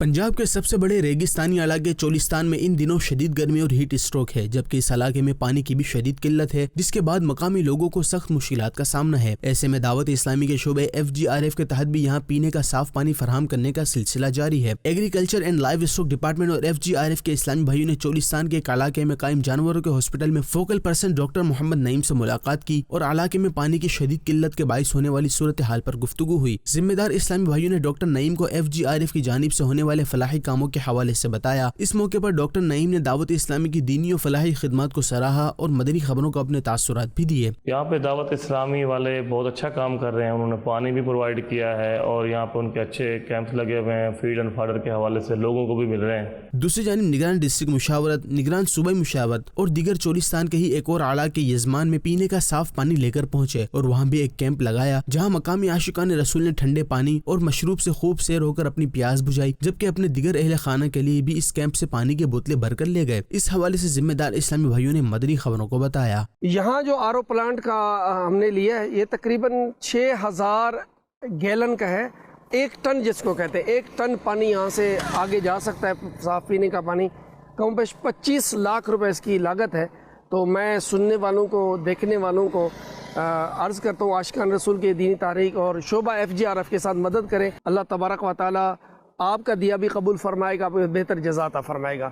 پنجاب کے سب سے بڑے ریگستانی علاقے چولستان میں ان دنوں شدید گرمی اور ہیٹ اسٹروک ہے، جبکہ اس علاقے میں پانی کی بھی شدید قلت ہے، جس کے بعد مقامی لوگوں کو سخت مشکلات کا سامنا ہے۔ ایسے میں دعوت اسلامی کے شعبے FGRF کے تحت بھی یہاں پینے کا صاف پانی فراہم کرنے کا سلسلہ جاری ہے۔ Agriculture and live stock department اور FGRF کے اسلامی بھائیوں نے چولستان کے ایک علاقے میں قائم جانوروں کے ہاسپٹل میں فوکل پرسن ڈاکٹر محمد نعیم سے ملاقات کی اور علاقے میں پانی کی شدید قلت کے باعث ہونے والی صورتحال پر گفتگو ہوئی۔ ذمہ دار اسلامی بھائیوں نے ڈاکٹر نعیم کو FGRF کی جانب سے ہونے والے فلاحی کاموں کے حوالے سے بتایا۔ اس موقع پر ڈاکٹر نعیم نے دعوت اسلامی کی دینی و فلاحی خدمات کو سراہا اور مدنی خبروں کو اپنے تاثرات بھی دیے۔ یہاں پہ دعوت اسلامی والے بہت اچھا کام کر رہے ہیں، انہوں نے پانی بھی پرووائڈ کیا ہے اور یہاں پہ ان کے اچھے کیمپس لگے ہوئے ہیں، فیڈ اینڈ فاڈر کے حوالے سے لوگوں کو بھی مل رہے ہیں۔ دوسری جانب نگران ڈسٹرکٹ مشاورت، نگران صوبائی مشاورت اور دیگر چولستان کے ہی ایک اور علاقے یزمان میں پینے کا صاف پانی لے کر پہنچے اور وہاں بھی ایک کیمپ لگایا، جہاں مقامی عاشقان رسول نے ٹھنڈے پانی اور مشروب سے خوب سیر ہو کر اپنی پیاس بجھائی، جبکہ اپنے دیگر اہل خانہ کے لیے بھی اس کیمپ سے پانی کی بوتلیں بھر کر لے گئے۔ اس حوالے سے ذمہ دار اسلامی بھائیوں نے مدنی خبروں کو بتایا۔ یہاں جو RO پلانٹ کا ہم نے لیا ہے، یہ تقریباً 6000 گیلن کا ہے، 1 ٹن جس کو کہتے ہیں، 1 ٹن پانی یہاں سے آگے جا سکتا ہے، صاف پینے کا پانی۔ کم بیش 25 لاکھ روپے اس کی لاگت ہے۔ تو میں سننے والوں کو، دیکھنے والوں کو عرض کرتا ہوں، عاشقان رسول کے دینی تحریک اور شعبہ FGRF کے ساتھ مدد کریں۔ اللہ تبارک و تعالی آپ کا دیا بھی قبول فرمائے گا، بہتر جزا عطا فرمائے گا۔